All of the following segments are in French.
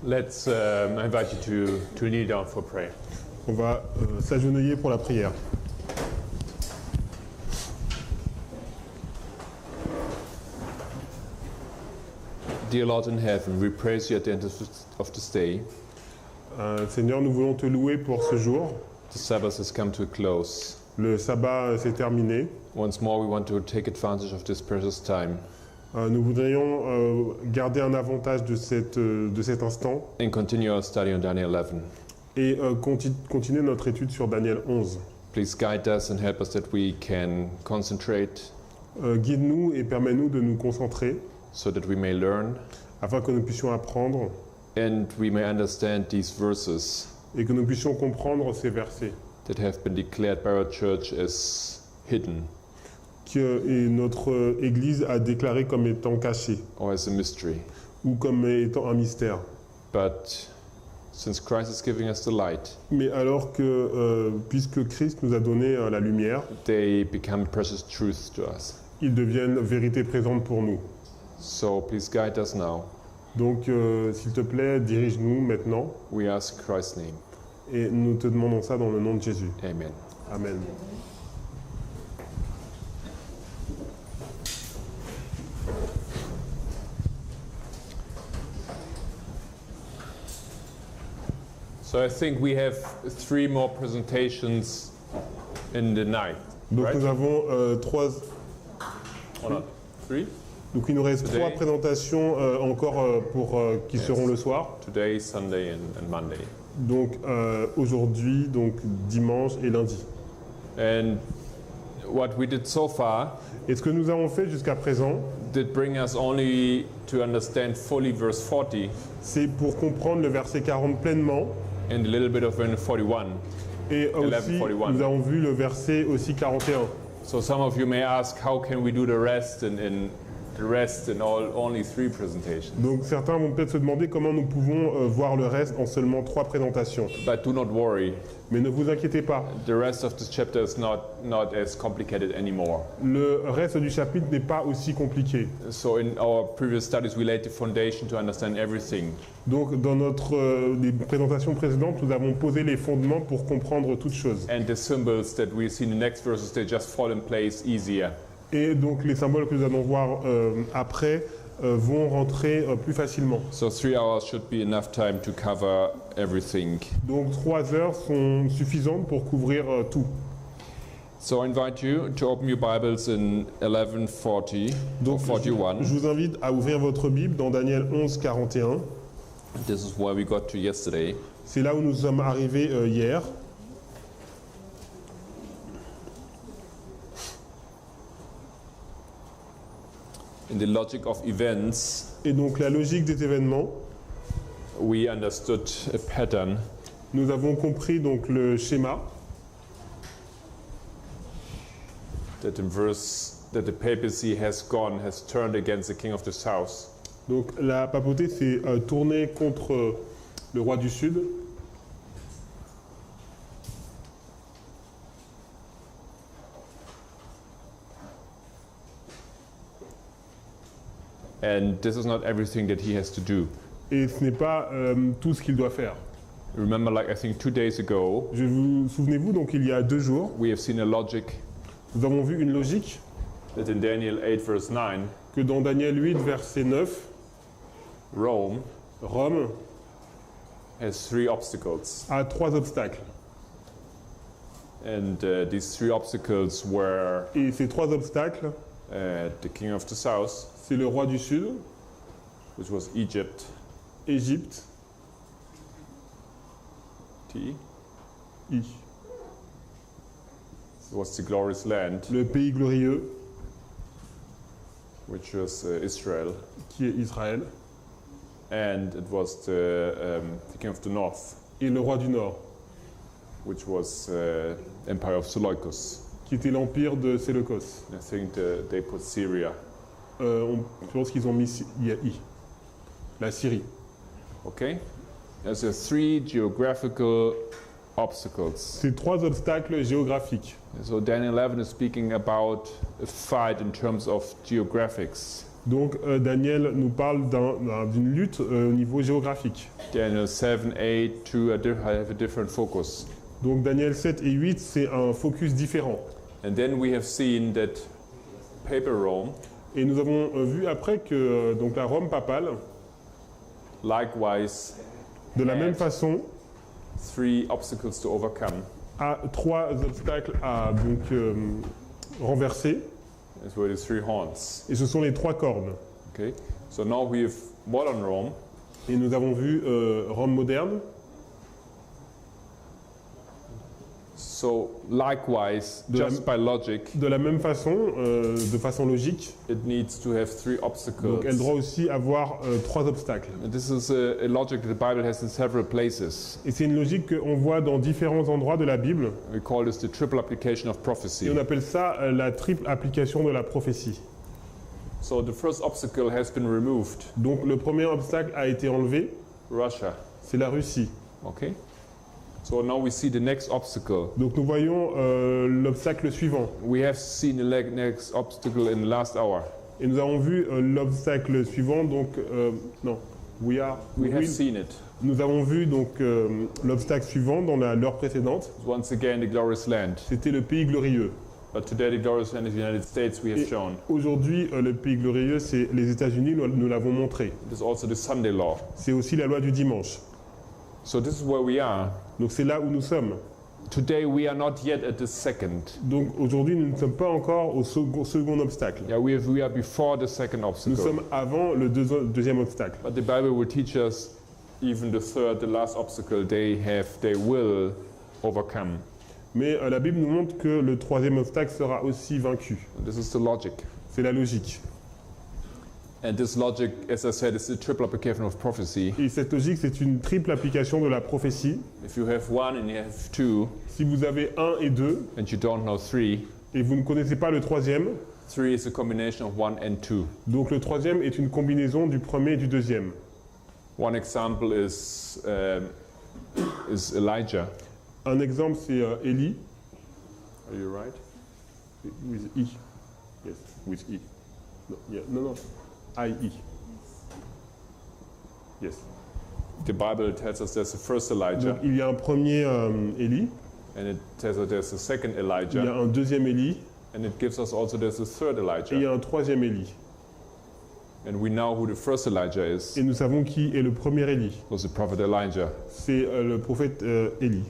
Let's invite you to kneel down for prayer. On va s'agenouiller pour la prière. Dear Lord in heaven, we praise you at the end of this day. Seigneur, nous voulons te louer pour ce jour. The Sabbath has come to a close. Le sabbat s'est terminé. Once more, we want to take advantage of this precious time Nous voudrions garder un avantage de cet instant and continue our study on Daniel 11. et continuer notre étude sur Daniel 11. Please guide us and help us that we can concentrate Guide-nous et permets-nous de nous concentrer so that we may learn afin que nous puissions apprendre and we may understand these verses et que nous puissions comprendre ces versets that have been declared by our church as hidden que notre Église a déclaré comme étant cachés or as a mystery. ou comme étant un mystère. But since Christ is giving us the light, Mais alors que, puisque Christ nous a donné la lumière, they become precious truths to us. ils deviennent vérité présente pour nous. So please guide us now. Donc, s'il te plaît, dirige-nous maintenant We ask in Christ's name. et nous te demandons ça dans le nom de Jésus. Amen. Amen. So I think we have 3 more presentations in the night. Donc Right? nous avons Or not? 3? donc il nous reste Today. 3 présentations encore qui seront le soir. Today, Sunday and Monday. Donc aujourd'hui, donc dimanche et lundi. And what we did so far Et ce que nous avons fait jusqu'à présent, did bring us only to understand fully verse 40 c'est pour comprendre le verset 40 pleinement. and a little bit of verse 41. Et aussi, 11:41. nous avons vu le verset aussi 41. So some of you may ask, how can we do the rest in only 3 presentations? Donc certains vont peut-être se demander comment nous pouvons voir le reste en seulement 3 présentations. But do not worry. Mais ne vous inquiétez pas, The rest of this chapter is not as complicated anymore. le reste du chapitre n'est pas aussi compliqué. So in our previous studies, we laid the foundation to understand everything. Donc dans les présentations précédentes, nous avons posé les fondements pour comprendre toutes choses. And the symbols that we see in the next verses, they just fall in place easier. Et donc les symboles que nous allons voir après vont rentrer plus facilement. So 3 hours should be enough time to cover everything. Donc 3 heures sont suffisantes pour couvrir tout. So I invite you to open your Bibles in 11:40 or Donc 41. je vous invite à ouvrir votre Bible dans Daniel 11, 41. This is where we got to yesterday. C'est là où nous sommes arrivés hier. In the logic of events, Et donc la logique des événements, we understood a pattern nous avons compris donc le schéma that the papacy has turned against the king of the south. Donc la papauté s'est tournée contre le roi du Sud. And this is not everything that he has to do. Et ce n'est pas tout ce qu'il doit faire. Remember, like I think 2 days ago, Souvenez-vous, donc il y a 2 jours, we have seen a logic nous avons vu une logique that in Daniel 8 verse 9, que dans Daniel 8, verset 9, Rome Rome has 3 obstacles. a 3 obstacles. And these 3 obstacles were Et ces 3 obstacles, the king of the south, c'est le roi du Sud, which was Egypt, Égypte, T, I, was the glorious land, le pays glorieux which was Israel, qui est Israël, and it was the king of the north, et le roi du Nord, which was Empire of Seleucus. qui était l'empire de Séleucos. I think they put Syria. Je pense qu'ils ont mis la Syrie. Okay? There's 3 geographical obstacles. C'est 3 obstacles géographiques. So Daniel 11 is speaking about a fight in terms of geographics. Donc Daniel nous parle d'une lutte au niveau géographique. Daniel 7, 8, 2 have a different focus. Donc Daniel 7 et 8, c'est un focus différent. And then we have seen that Papal Rome, Et nous avons vu après que donc la Rome papale, likewise, de la même façon, 3 obstacles to overcome. a 3 obstacles à donc, renverser. As were the 3 horns. Et ce sont les 3 cornes. Okay, so now we have modern Rome. Et nous avons vu Rome moderne. So likewise, just by logic, De la même façon, de façon logique, it needs to have 3 obstacles. donc elle doit aussi avoir 3 obstacles. And this is a logic that the Bible has in several places. Et c'est une logique qu'on voit dans différents endroits de la Bible. We call this the triple application of Et prophecy. on appelle ça la triple application de la prophétie. So the first obstacle has been removed. Donc le premier obstacle a été enlevé, Russia. c'est la Russie. Okay. So now we see the next obstacle. Donc nous voyons l'obstacle suivant. We have seen the next obstacle in the last hour. Et nous avons vu l'obstacle suivant, donc non, We have seen it. nous avons vu donc l'obstacle suivant dans l'heure précédente. Once again, the glorious land. C'était le pays glorieux. But today, the glorious land is the United States. We have Et shown. aujourd'hui, le pays glorieux, c'est les États-Unis. Nous l'avons montré. It is also the Sunday law. C'est aussi la loi du dimanche. So this is where we are. Donc c'est là où nous sommes. Today, we are not yet at the second. Donc aujourd'hui, nous ne sommes pas encore au second obstacle. Yeah, we are before the second Nous obstacle. sommes avant le deuxième obstacle. But the Bible will teach us even the third, the last obstacle they will overcome. Mais la Bible nous montre que le troisième obstacle sera aussi vaincu. And this is the logic. C'est la logique. And this logic, as I said, is a triple application of prophecy. Et cette logique, c'est une triple application de la prophétie. If you have 1 and you have 2, Si vous avez 1 et 2, and you don't know 3, et vous ne connaissez pas le troisième, 3 is a combination of 1 and 2. donc le troisième est une combinaison du premier et du deuxième. One example is Elijah. Un exemple, c'est Élie. Are you right? With E. Yes, with E. No, yeah, no. I-E. Yes. The Bible tells us there's a first Elijah, Donc il y a un premier Élie, and it tells us there's a second il y a Elijah, un deuxième Élie, and it gives us also there's a third et il y Elijah. a un troisième Élie. And we know who the first Elijah is. Et nous savons qui est le premier Élie. It was the prophet Elijah. C'est le prophète Élie.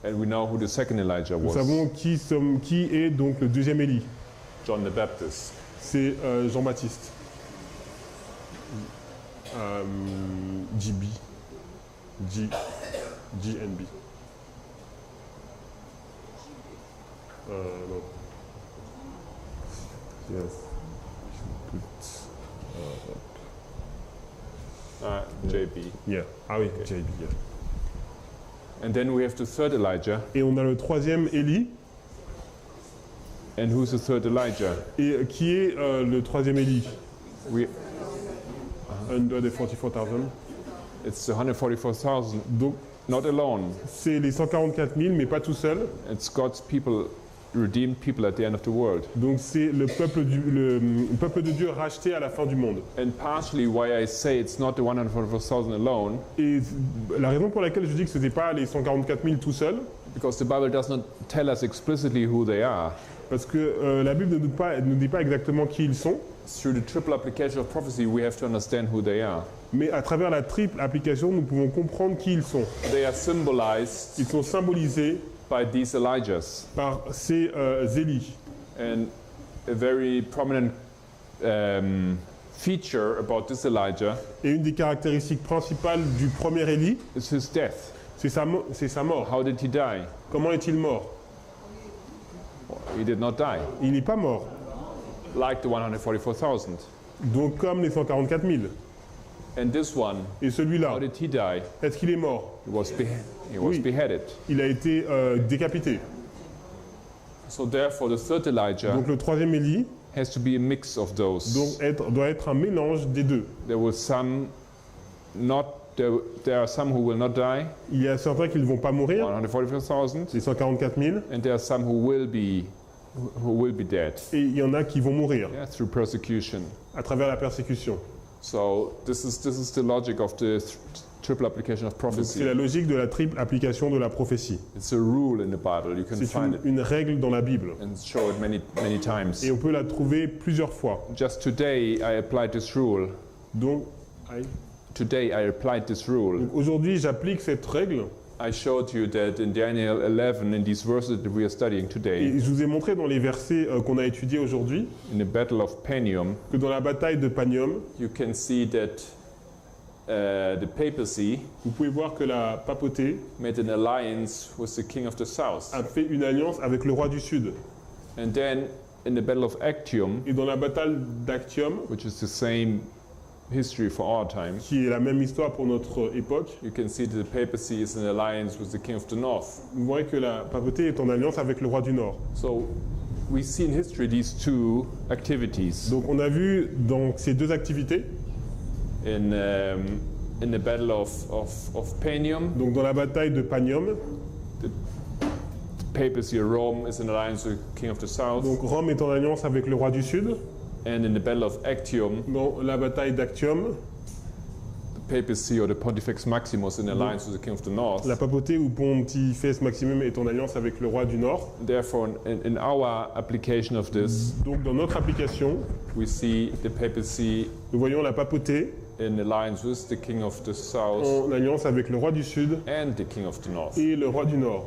And we know who the second Elijah Nous was. savons qui est donc le deuxième Élie. John the Baptist. C'est Jean-Baptiste. GB. GNB. Non. Yes. JB. Yeah. Ah oui, JB. Yeah. And then we have the third Elijah. Et on a le troisième Élie. And who's the third Elijah? Et qui est le troisième Élie? We, Under the 44,000. it's the 144,000. Donc, Not alone. c'est les 144 000, mais pas tout seul. It's God's people, redeemed people at the end of the world. Donc, c'est le peuple de Dieu racheté à la fin du monde. And partially why I say it's not the 144,000 alone, Et la raison pour laquelle je dis que ce n'est pas les 144 000 tout seuls, because the Bible does not tell us explicitly who they are. parce que la Bible ne dit pas exactement qui ils sont, Through the triple application of prophecy, we have to understand who they are. mais à travers la triple application, nous pouvons comprendre qui ils sont. They are symbolized Ils sont symbolisés by these Elijahs. par ces Élie. And a very prominent feature about this Elijah Et une des caractéristiques principales du premier Élie, is his death. c'est sa mort. How did he die? Comment est-il mort? He did not die. Il n'est pas mort. Like the 144,000. Donc comme les 144 000. And this one, Et celui-là, how did he die? est-ce qu'il est mort? He was Oui. beheaded. Il a été décapité. So therefore, the third Elijah Donc le troisième Élie has to be a mix of those. doit être un mélange des deux. There are some who will not die, Il y a certains qui ne vont pas mourir, 144,000, les 144 000, and there are some who will be who will be dead, et il y en a qui vont mourir yeah, through persecution. à travers la persécution. So this is the logic of the triple application of Donc, prophecy. c'est la logique de la triple application de la prophétie. It's a rule in the Bible. You can C'est find it une règle dans la Bible and show it many times. et on peut la trouver plusieurs fois. Just today I applied this rule. Donc, Today I applied this rule. donc aujourd'hui, j'applique cette règle I showed you that in Daniel 11, in these verses that we are studying today, et je vous ai montré dans les versets qu'on a étudiés aujourd'hui in the Battle of Panium, que dans la bataille de Panium, you can see that the papacy vous pouvez voir que la papauté made an alliance with the king of the south. a fait une alliance avec le roi du Sud. And then in the Battle of Actium, Et dans la bataille d'Actium, which is the same history for our time, qui est la même histoire pour notre époque, you can see that the papacy is in alliance with the king of the north. vous voyez que la papauté est en alliance avec le roi du Nord. So we see in history these two activities. Donc on a vu dans ces deux activités, In the Battle of Panium, donc dans la bataille de Panium, the papacy of Rome is in alliance with the king of the south, donc Rome est en alliance avec le roi du Sud. and in the Battle of Actium, Dans la bataille d'Actium, the papacy or the Pontifex Maximus in alliance with the king of the north. la papauté ou Pontifex Maximum est en alliance avec le roi du Nord. Therefore, in our application of this, Donc dans notre application, we see the papacy nous voyons la papauté in alliance with the king of the south en alliance avec le roi du Sud and the king of the north. et le roi du Nord.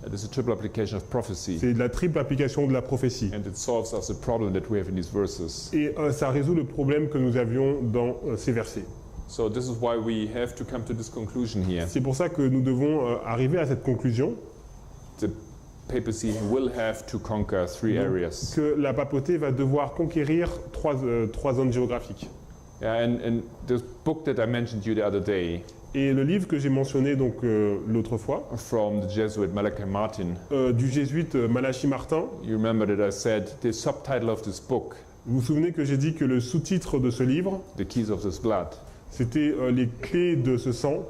It is a triple application of prophecy, C'est la triple application de la prophétie. and it solves us the problem that we have in these verses. Et ça résout le problème que nous avions dans ces versets. So this is why we have to come to this conclusion here. C'est pour ça que nous devons arriver à cette conclusion The papacy will have to conquer three areas. que la papauté va devoir conquérir trois zones géographiques. Yeah, and the book that I mentioned you the other day Et le livre que j'ai mentionné donc l'autre fois, from the Jesuit Malachi Martin, du jésuite Malachi Martin, you remember that I said the subtitle of this book, vous vous souvenez que j'ai dit que le sous-titre de ce livre, The Keys of This Blood, c'était les clés de ce sang.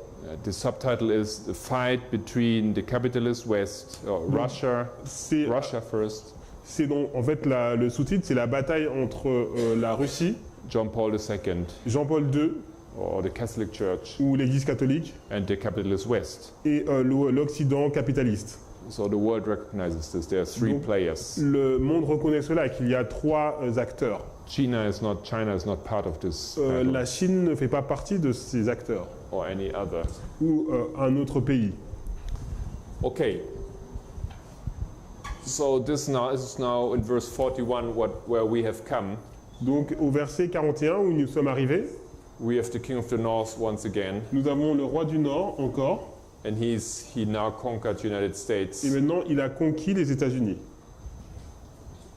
the subtitle is The Fight Between the Capitalist West, Russia C'est first, donc en fait le sous-titre, c'est la bataille entre la Russie, John Paul II, Jean-Paul II or the Catholic Church, ou l'Église catholique and the capitalist West. et l'Occident capitaliste. So the world recognizes this. There are three Donc, players. Le monde reconnaît cela, qu'il y a trois acteurs. China is not part of this battle, La Chine ne fait pas partie de ces acteurs or any other. ou un autre pays. Okay. So this is now in verse 41 where we have come. Donc au verset 41 où nous sommes arrivés, We have the king of the north once again, nous avons le roi du Nord encore, and he now conquered the United et States. maintenant il a conquis les États-Unis.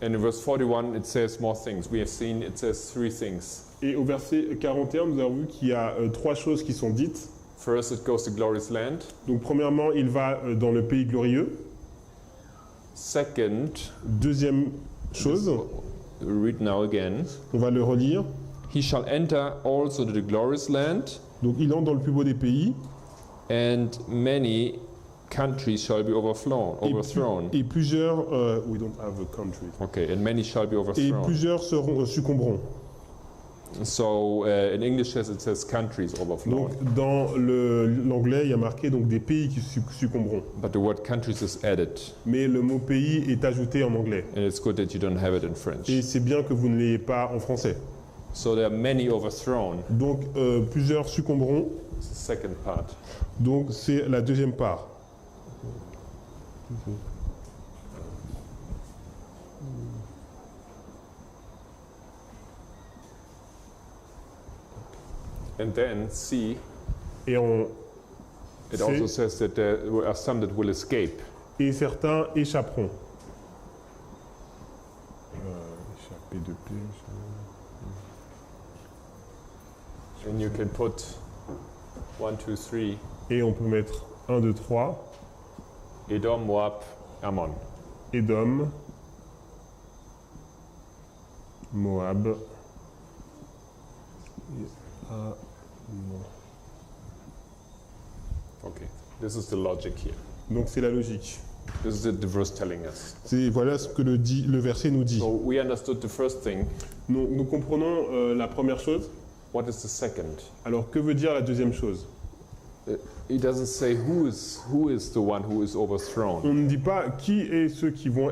And in verse 41 it says more things. We have seen it says three things. Et au verset 41, nous avons vu qu'il y a trois choses qui sont dites. First, it goes to glorious land. Donc premièrement, il va dans le pays glorieux. Second, Deuxième chose, read now again. on va le relire. He shall enter also to the glorious land, Donc il entre dans le plus beau des pays. and many countries shall be overthrown. Et plusieurs, we don't have a country. Okay, and many shall be Et overthrown. plusieurs succomberont. So in English it says countries overthrown, Donc dans l'anglais, il y a marqué donc des pays qui succomberont. but the word countries is added, Mais le mot pays est ajouté en anglais. and it's good that you don't have it in French. Et c'est bien que vous ne l'ayez pas en français. So there are many overthrown. Donc plusieurs succomberont. It's the second part. Donc c'est la deuxième part. And then C, Et, it also says that there are some that will escape. et certains échapperont. Échapper de paix. And you can put 1, 2, 3, Et on peut mettre 1, 2, 3. Edom, Moab, Ammon. Édom, Moab, et Ammon. Okay, this is the logic here. Donc c'est la logique. This is the verse telling us. Voilà ce que le verset nous dit. So we understood the first thing. Nous comprenons la première chose. What is the second? Alors que veut dire la deuxième chose? He doesn't say who is the one who is overthrown. On ne dit pas qui est ceux qui vont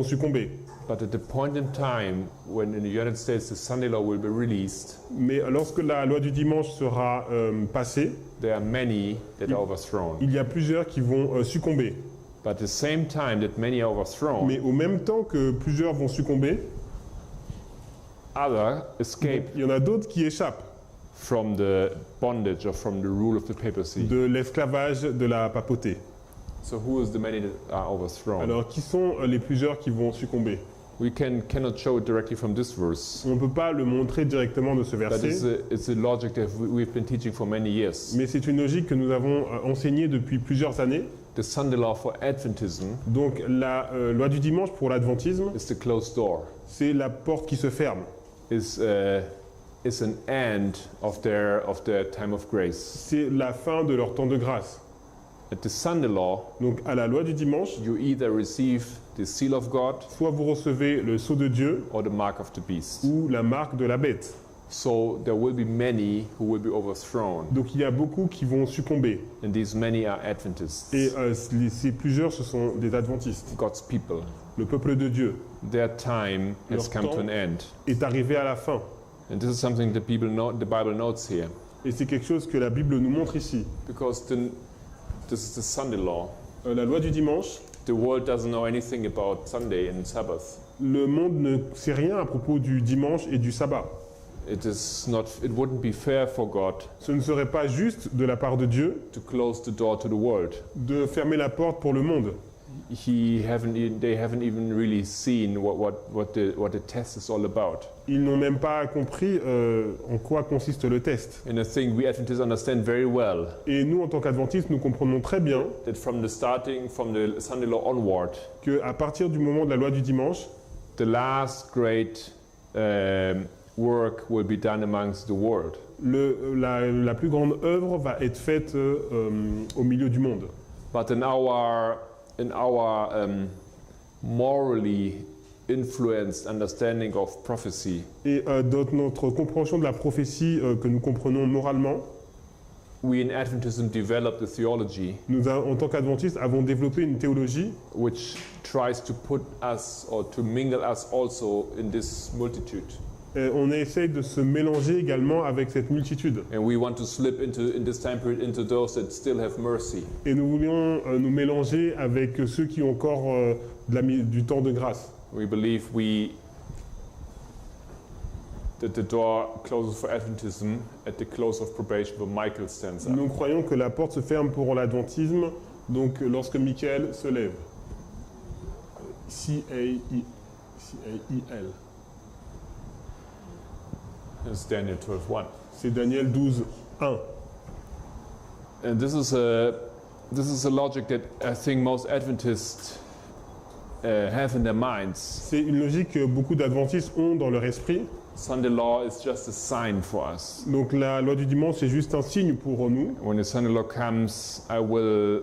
succomber. But at the point in time when in the United States the Sunday law will be released, Mais lorsque la loi du dimanche sera passée, there are many that are overthrown. il y a plusieurs qui vont succomber. But at the same time that many are overthrown, Mais au même temps que plusieurs vont succomber, others escape il y en a d'autres qui échappent from the bondage or from the rule of the papacy. de l'esclavage de la papauté. So who is the many that are overthrown? Alors qui sont les plusieurs qui vont succomber? We cannot show it directly from this verse. On ne peut pas le montrer directement de ce But verset, it's a logic that we've been teaching for many years. mais c'est une logique que nous avons enseignée depuis plusieurs années. The Sunday law for Adventism Donc la loi du dimanche pour l'adventisme, is the closed door. c'est la porte qui se ferme. Is an end of their time of grace. C'est la fin de leur temps de grâce. At the Sunday law, Donc à la loi du dimanche, you either receive the seal of God soit vous recevez le sceau de Dieu or the mark of the beast. ou la marque de la bête. So there will be many who will be overthrown, Donc il y a beaucoup qui vont succomber. and these many are Adventists, Et ces plusieurs, ce sont des adventistes. God's people. Le peuple de Dieu Their time has Leur come to temps an end, est arrivé à la fin. and this is something the Bible notes here, Et c'est quelque chose que la Bible nous montre ici. because this is the Sunday law. La loi du dimanche, The world doesn't know anything about Sunday and Sabbath. le monde ne sait rien à propos du dimanche et du sabbat. It wouldn't be fair for God Ce ne serait pas juste de la part de Dieu to close the door to the world. de fermer la porte pour le monde. They haven't even really seen what the test is all about. Ils n'ont même pas compris en quoi consiste le test. And I think we Adventists understand very well Et nous, en tant qu'adventistes, nous comprenons très bien that from the Sunday law onward, qu'à partir du moment de la loi du dimanche, the last great work will be done amongst the world. la plus grande œuvre va être faite au milieu du monde. But in our morally influenced understanding of prophecy, Et dans notre compréhension de la prophétie que nous comprenons moralement, we in Adventism developed a theology nous, en tant qu'adventistes, avons développé une théologie which tries to put us or to mingle us also in this multitude. On essaye de se mélanger également avec cette multitude. And we want to slip in this time period into those that still have mercy. Et nous voulions nous mélanger avec ceux qui ont encore du temps de grâce. We believe that the door closes for Adventism at the close of probation when Michael stands up. Nous croyons que la porte se ferme pour l'adventisme, donc lorsque Michael se lève. C-A-I-L. It's Daniel 12:1. C'est Daniel 12, 1. And this is a logic that I think most Adventists have in their minds. C'est une logique que beaucoup d'adventistes ont dans leur esprit. Sunday law is just a sign for us. Donc la loi du dimanche, c'est juste un signe pour nous. When the Sunday law comes, I will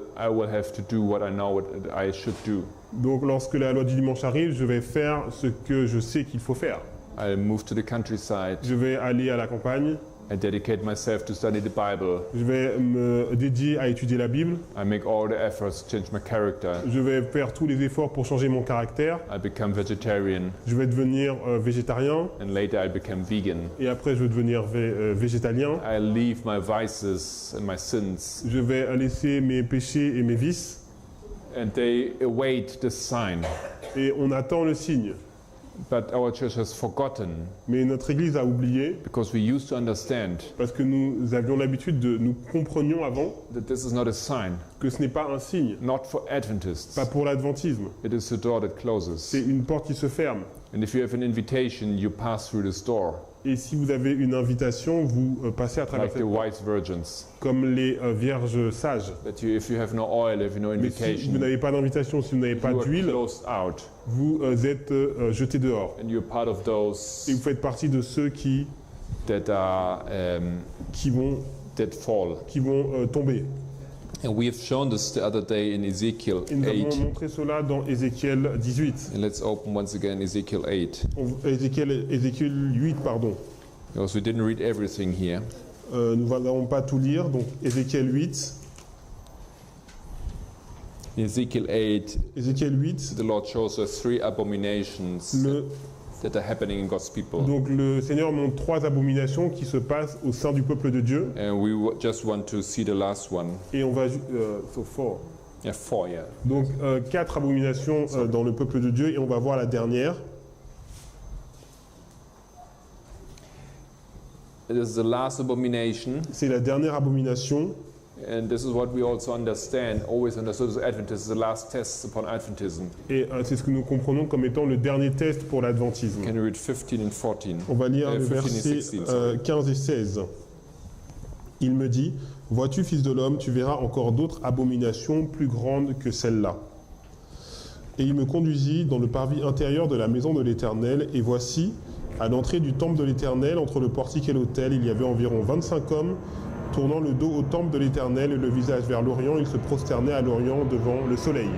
have to do what I know what I should do. Donc lorsque la loi du dimanche arrive, je vais faire ce que je sais qu'il faut faire. I move to the countryside. Je vais aller à la campagne. I dedicate myself to study the Bible. Je vais me dédier à étudier la Bible. I make all the efforts to change my character. Je vais faire tous les efforts pour changer mon caractère. I become vegetarian. Je vais devenir végétarien. And later I become vegan. Et après, je vais devenir végétalien. I leave my vices and my sins. Je vais laisser mes péchés et mes vices. And they await the sign. Et on attend le signe. But our church has forgotten, Mais notre Église a oublié, because we used to understand parce que nous avions l'habitude nous comprenions avant that this is not a sign, que ce n'est pas un signe, not for Adventists. pas pour l'adventisme. It is the door that closes. C'est une porte qui se ferme. And if you have an invitation, you pass through this door, Et si vous avez une invitation, vous passez à travers like cette the porte, wise virgins. comme les vierges sages. That if you have no oil, if you have no Mais si vous invitation, n'avez pas d'invitation, si vous n'avez pas you are d'huile, closed out, vous êtes jetés dehors. and you're part of Et those vous faites partie de ceux qui that are vont that fall. tomber. And we have shown this the other day in Ezekiel Et nous 8. avons montré cela dans Ézéchiel 18. And let's open once again Ezekiel 8. Ézéchiel 8, pardon. Because we didn't read everything here. Nous n'allons pas tout lire, donc Ézéchiel 8. In Ezekiel 8, Ézéchiel 8, the Lord shows us 3 abominations that are happening in God's people. donc le Seigneur montre 3 abominations qui se passent au sein du peuple de Dieu. And we just want to see the last one. Et on va... so 4. Yeah, 4, yeah. Donc 4 abominations dans le peuple de Dieu et on va voir la dernière. It is the last abomination. C'est la dernière abomination. And this is what we also understand, always understood as Adventists, the last test upon Adventism. Et c'est ce que nous comprenons comme étant le dernier test pour l'adventisme. Can you read 15 and 14? On va lire le 15 and verset 16, sorry. 15 et 16. Il me dit, « Vois-tu, fils de l'homme, tu verras encore d'autres abominations plus grandes que celle-là. » Et il me conduisit dans le parvis intérieur de la maison de l'Éternel, et voici, à l'entrée du temple de l'Éternel, entre le portique et l'autel, il y avait environ 25 hommes, tournant le dos au temple de l'Éternel et le visage vers l'Orient, ils se prosternaient à l'Orient devant le soleil.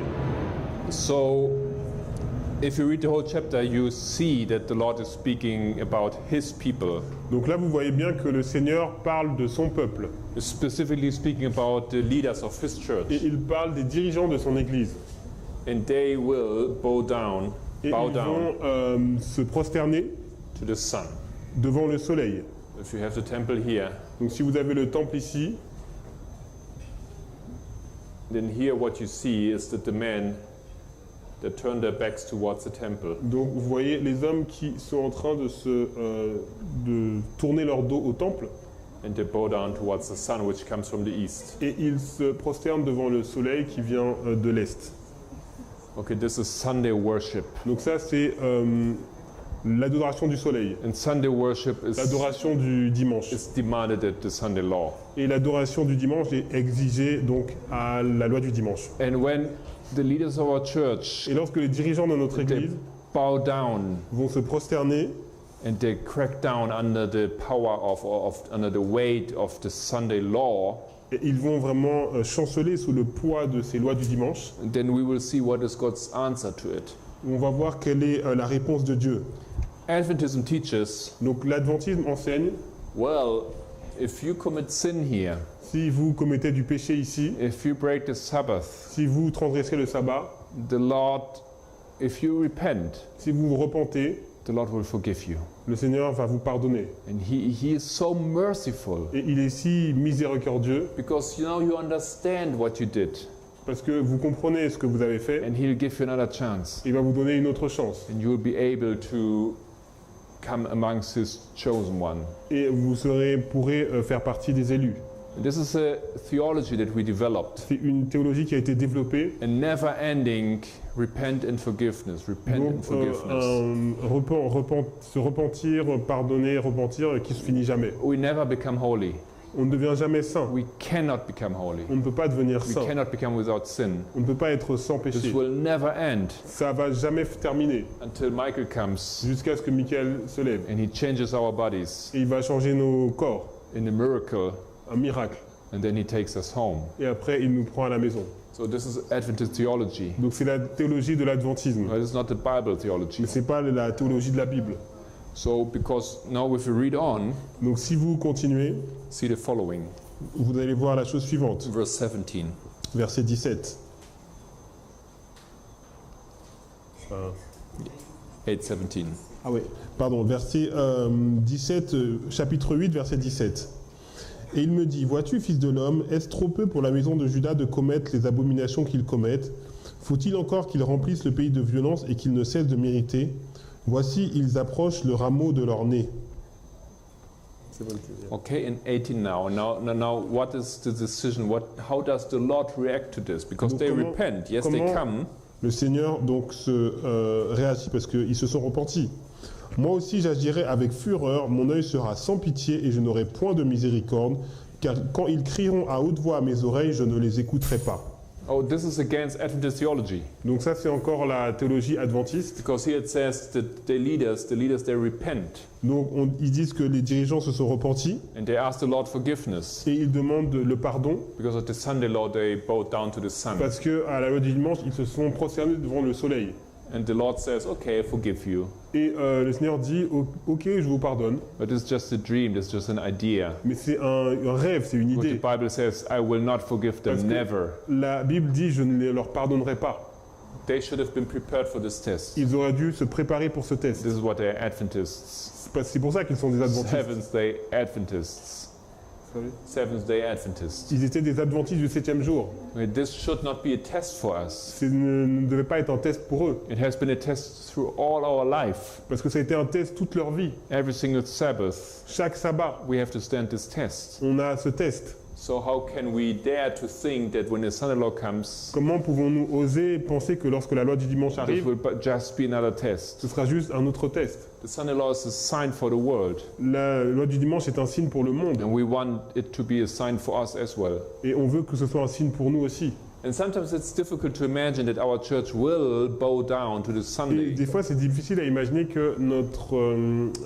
So, if you read the whole chapter, you see that the Lord is speaking about His people. Donc là, vous voyez bien que le Seigneur parle de son peuple. Specifically speaking about the leaders of His church. Et il parle des dirigeants de son Église. And they will bow down Et ils vont se prosterner to the sun. devant le soleil. If you have the temple here, Donc si vous avez le temple ici, then here what you see is that the men that turn their backs towards the temple, donc vous voyez les hommes qui sont en train de tourner leur dos au temple and they bow down towards the sun, which comes from the east. et ils se prosternent devant le soleil qui vient de l'est. Okay, this is Sunday worship. Donc ça c'est l'adoration du soleil, And Sunday worship l'adoration du dimanche. is demanded at the Sunday law. Et l'adoration du dimanche est exigée donc à la loi du dimanche. And when the leaders of our church, Et lorsque les dirigeants de notre they Église bow down vont se prosterner and they crack down under the power under the weight of the Sunday law, et ils vont vraiment chanceler sous le poids de ces lois du dimanche, then we will see what is God's answer to it. on va voir quelle est la réponse de Dieu. Adventism teaches, Donc l'adventisme enseigne, well, if you commit sin here, si vous commettez du péché ici, if you break the Sabbath, si vous transgressez le sabbat, the Lord, if you repent, si vous vous repentez, the Lord will forgive you. le Seigneur va vous pardonner. And he is so merciful Et il est si miséricordieux because you understand what you did, parce que vous comprenez ce que vous avez fait, and He'll give you another chance, il va vous donner une autre chance. and you will be able to come amongst His chosen one. Et vous pourrez faire partie des élus. This is a theology that we developed. C'est une théologie qui a été développée. A never-ending repent and forgiveness, repent Donc, and forgiveness. se repentir, pardonner, repentir, qui se finit jamais. We never become holy. On ne devient jamais saint. We cannot become holy. On ne peut pas devenir We saint. cannot become without sin. On ne peut pas être sans This péché. will never end Ça va jamais terminer until Michael comes jusqu'à ce que Michael se lève. and he changes our bodies Et il va changer nos corps, in a miracle, un miracle. and then he takes us home. Et après, il nous prend à la maison. So this is Adventist theology. Donc c'est la théologie de l'adventisme. But it's not the Bible theology. Mais ce n'est pas la théologie de la Bible. So because now if you read on, Donc si vous continuez, see the following. vous allez voir la chose suivante. Verse 17. Verset 17. 8:17. Ah oui, pardon, verset 17, chapitre 8, verset 17. Et il me dit, vois-tu, fils de l'homme, est-ce trop peu pour la maison de Juda de commettre les abominations qu'ils commettent? Faut-il encore qu'ils remplissent le pays de violence et qu'ils ne cessent de mériter? Voici, ils approchent le rameau de leur nez. Okay, in 18 now, what is the decision? How does the Lord react to this? Because Donc they comment- repent, yes, they comment- come, Le Seigneur donc se réagit parce qu'ils se sont repentis. Moi aussi j'agirai avec fureur, mon œil sera sans pitié et je n'aurai point de miséricorde, car quand ils crieront à haute voix à mes oreilles, je ne les écouterai pas. Oh, this is against Adventist theology. Donc ça, c'est encore la théologie adventiste. Because here it says that the leaders, they repent. Donc ils disent que les dirigeants se sont repentis And they ask the Lord forgiveness. et ils demandent le pardon Because of the Sunday law, they bowed down to the sun. parce qu'à la loi du dimanche, ils se sont prosternés devant le soleil. And the Lord says, okay, I forgive you. Et le Seigneur dit, ok, je vous pardonne. But it's just a dream, it's just an idea. Mais c'est un rêve, c'est une But the idée. Bible says, I will not forgive them, Parce que never. la Bible dit, je ne leur pardonnerai pas. They should have been prepared for this test. Ils auraient dû se préparer pour ce test. This is what they're Adventists. C'est pour ça qu'ils sont des adventistes. Seventh-day Adventists. Seventh-day Adventists. Ils étaient des adventistes du 7e jour. This should not be a test for us. Ce ne devait pas être un test pour eux. It has been a test through all our life. Parce que ça a été un test toute leur vie. Every single Sabbath, Chaque sabbat, we have to stand this test. on a ce test. So how can we dare to think that when the Sunday law comes, Comment pouvons-nous oser penser que lorsque la loi du dimanche this arrive, will just be another test? ce sera juste un autre test? The Sunday law is a sign for the world, La loi du dimanche est un signe pour le monde. and we want it to be a sign for us as well. Et on veut que ce soit un signe pour nous aussi. And sometimes it's difficult to imagine that our church will bow down to the Et Sunday. des fois, c'est difficile à imaginer que notre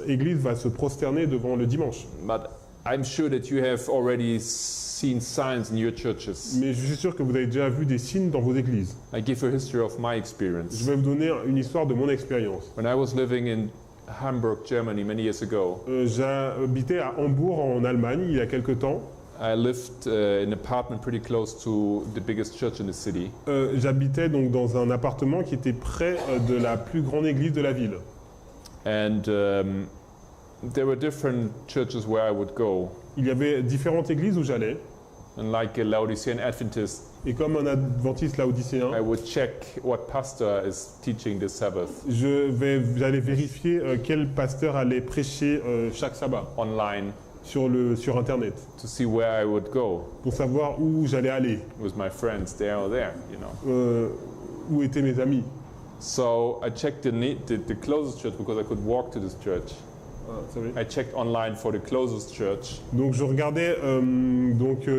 église va se prosterner devant le dimanche. But I'm sure that you have already seen signs in your churches. Mais je suis sûr que vous avez déjà vu des signes dans vos églises. I give a history of my Je experience. vais vous donner une histoire de mon expérience. When I was living in Hamburg, Germany, many years ago, J'habitais à Hambourg, en Allemagne, il y a quelque temps. I lived in an apartment pretty close to the biggest church in the city. J'habitais donc dans un appartement qui était près de la plus grande église de la ville. And there were different churches where I would go. Il y avait différentes églises où j'allais. And like a Laodicean Adventist, Et comme un adventiste laodicéen, I would check what pastor is teaching this Sabbath j'allais vérifier quel pasteur allait prêcher chaque sabbat online sur Internet to see where I would go pour savoir où j'allais aller, with my friends there or there, you know. Où étaient mes amis. So I checked the closest church because I could walk to this church. I checked online for the closest church. Donc je regardais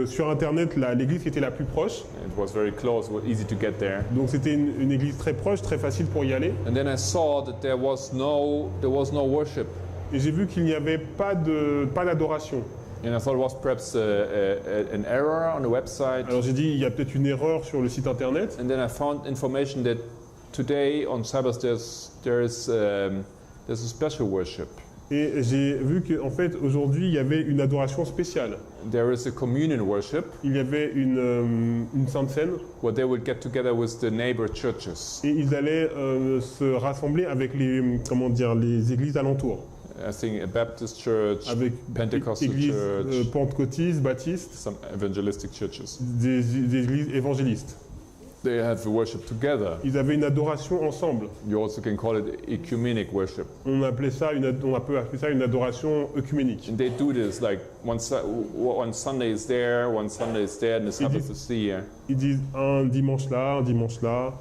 sur Internet l'église qui était la plus proche. It was very close, it was easy to get there. Donc c'était une église très proche, très facile pour y aller. And then I saw that there was no worship. Et j'ai vu qu'il n'y avait pas d'adoration. And I thought it was perhaps an error on the website. Alors j'ai dit il y a peut-être une erreur sur le site Internet. And then I found information that today on Sabbath there's a special worship. Et j'ai vu qu'en fait aujourd'hui il y avait une adoration spéciale. There is a communion worship Il y avait une sainte scène where they would get together with the neighbor churches. et ils allaient se rassembler avec les églises alentours. I think a Baptist church, Avec Pentecostal églises church, pentecôtistes, baptistes, some evangelistic churches. des églises évangélistes. They have the worship together. Ils avaient une adoration ensemble. You also can call it ecumenic worship. On peut appeler ça une adoration œcuménique. And they do this like one Sunday is there, one Sunday is there, and the Sabbath is here. Ils disent un dimanche là, un dimanche là.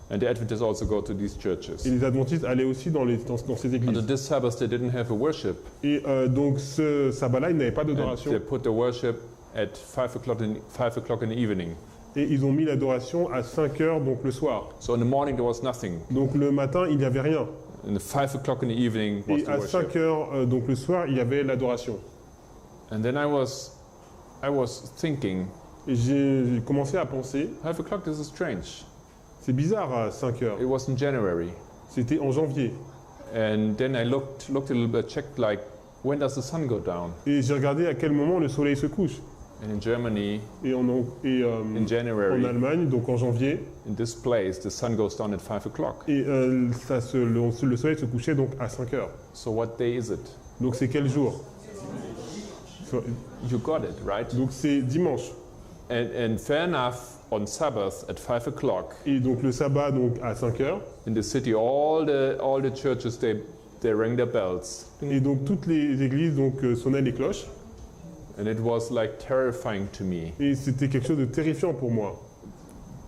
And the Adventists also go to these Et churches. les adventistes allaient aussi dans ces And églises. on this Sabbath they didn't have a worship. Et donc ce sabbat-là, ils n'avaient pas And d'adoration. they put the worship at 5 o'clock in the evening. Et ils ont mis l'adoration à 5 heures, donc le soir. So in the morning there was nothing. Donc le matin, il n'y avait rien. And at 5 o'clock in the evening was Et the à worship. 5 heures, donc le soir, il y avait l'adoration. And then I was thinking, Et j'ai commencé à penser, 5 o'clock, this is strange. c'est bizarre à 5 heures. It was in January. C'était en janvier. And then I looked a little bit, checked like, when does the sun go down? Et j'ai regardé à quel moment le soleil se couche. And in Germany, Et in en January, Allemagne, donc en janvier. in this place, the sun goes down at 5 o'clock. Et le soleil se couchait donc à 5 heures. So what day is it? Donc c'est quel jour? You got it, right? Donc c'est dimanche. And fair enough, on Sabbath at 5 o'clock, Et donc le sabbat donc à 5 heures. in the city, all the churches, they rang their bells. Et donc toutes les églises donc sonnaient les cloches. And it was like terrifying to me. Et c'était quelque chose de terrifiant pour moi.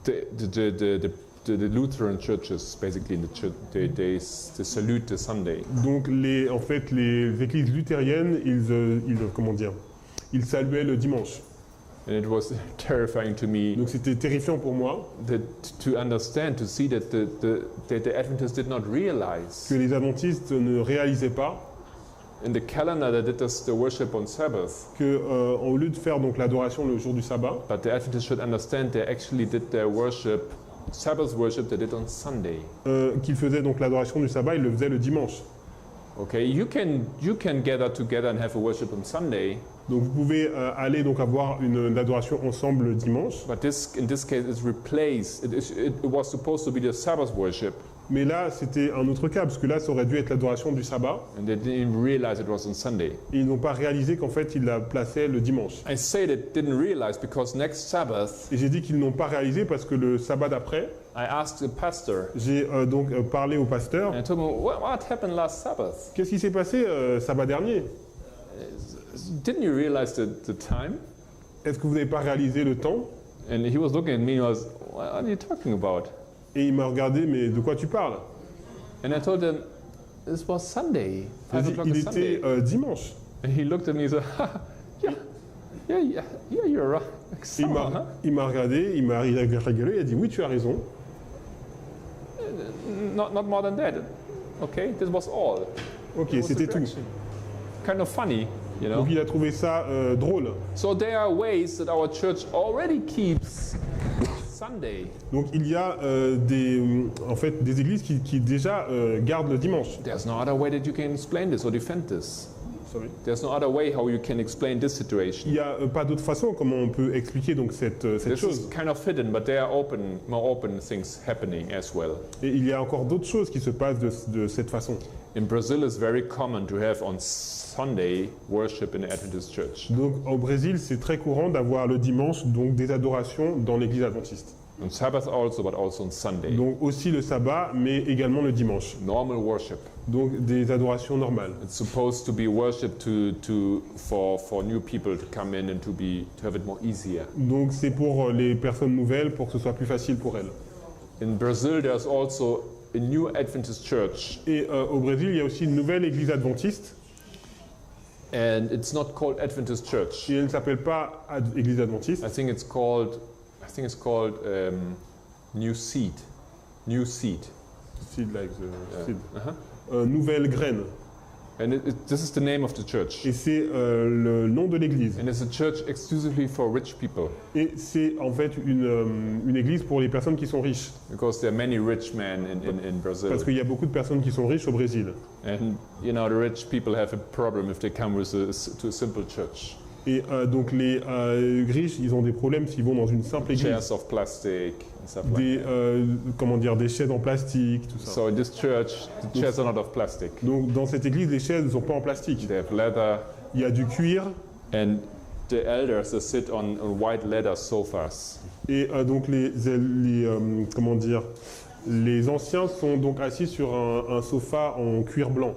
The Lutheran churches, basically, in the church, they salute the Sunday. Donc en fait les églises luthériennes, ils saluaient le dimanche. And it was terrifying to me Donc c'était terrifiant pour moi that to understand, to see that the Adventists did not realize que les adventistes ne réalisaient pas in the calendar that it is the worship on Sabbath. que au lieu de faire donc l'adoration le jour du sabbat, But the Adventists should understand they actually did their worship, Sabbath worship, they did on Sunday. qu'ils faisaient donc l'adoration du sabbat, ils le faisaient le dimanche. Okay, you can gather together and have a worship on Sunday, Donc vous pouvez aller donc avoir une adoration ensemble le dimanche, but in this case it's replaced. It was supposed to be the Sabbath worship, mais là c'était un autre cas parce que là ça aurait dû être l'adoration du sabbat and they didn't even realize it was on Sunday. et ils n'ont pas réalisé qu'en fait ils la plaçaient le dimanche. I say they didn't realize because next Sabbath Et j'ai dit qu'ils n'ont pas réalisé parce que le sabbat d'après, I asked the pastor j'ai donc parlé au pasteur. and I told him what happened last Sabbath. Qu'est-ce qui s'est passé sabbat dernier? Didn't you realize the time? Est-ce que vous n'avez pas réalisé le temps? And he was looking at me and was, what are you talking about? Et il m'a regardé, mais de quoi tu parles? And I told him, this was Sunday, 5 o'clock Il is Sunday. était dimanche. And he looked at me and said, yeah, you're right. So, huh? Il m'a regardé, il a rigolé, il a dit oui, tu as raison. Not more than that. Okay, this was all. Ok, It was c'était the tout. direction. Kind of funny, you know. Donc il a trouvé ça drôle. So there are ways that our church already keeps Sunday. Donc il y a en fait des églises qui déjà gardent le dimanche. There's no other way that you can explain this or defend this. Sorry. There's no other way how you can explain this situation. Il n'y a pas d'autre façon comment on peut expliquer donc cette This chose. is kind of hidden, but there are more open things happening as well. Et il y a encore d'autres choses qui se passent de cette façon. In Brazil, it's very common to have on Sunday worship in the Adventist church. Donc au Brésil, c'est très courant d'avoir le dimanche donc des adorations dans l'église adventiste. On Sabbath also, but also on Sunday. Donc aussi le sabbat, mais également le dimanche. Normal worship. Donc des adorations normales. It's supposed to be worship for new people to come in and to have it more easier. Donc c'est pour les personnes nouvelles, pour que ce soit plus facile pour elles. In Brazil, there's also a new Adventist church, Et au Brésil, il y a aussi une nouvelle église adventiste, and it's not called Adventist church. et elle ne s'appelle pas église adventiste. I think it's called New Seed. New Seed. Seed like the seed. Uh-huh. Nouvelle graine. And this is the name of the church. Et c'est le nom de l'église. And it's a church exclusively for rich people, Et c'est en fait une église pour les personnes qui sont riches. because there are many rich men in Brazil. Parce qu'il y a beaucoup de personnes qui sont riches au Brésil. And you know, the rich people have a problem if they come to a simple church. Et donc les riches, ils ont des problèmes s'ils vont dans une simple église. Chairs of plastic and stuff like Des, that. des chaises en plastique, tout ça. So in this church, the chairs are not of plastic. Donc dans cette église, les chaises ne sont pas en plastique. They have leather, Il y a du cuir and the elders they sit on white leather sofas. et donc les anciens sont donc assis sur un sofa en cuir blanc.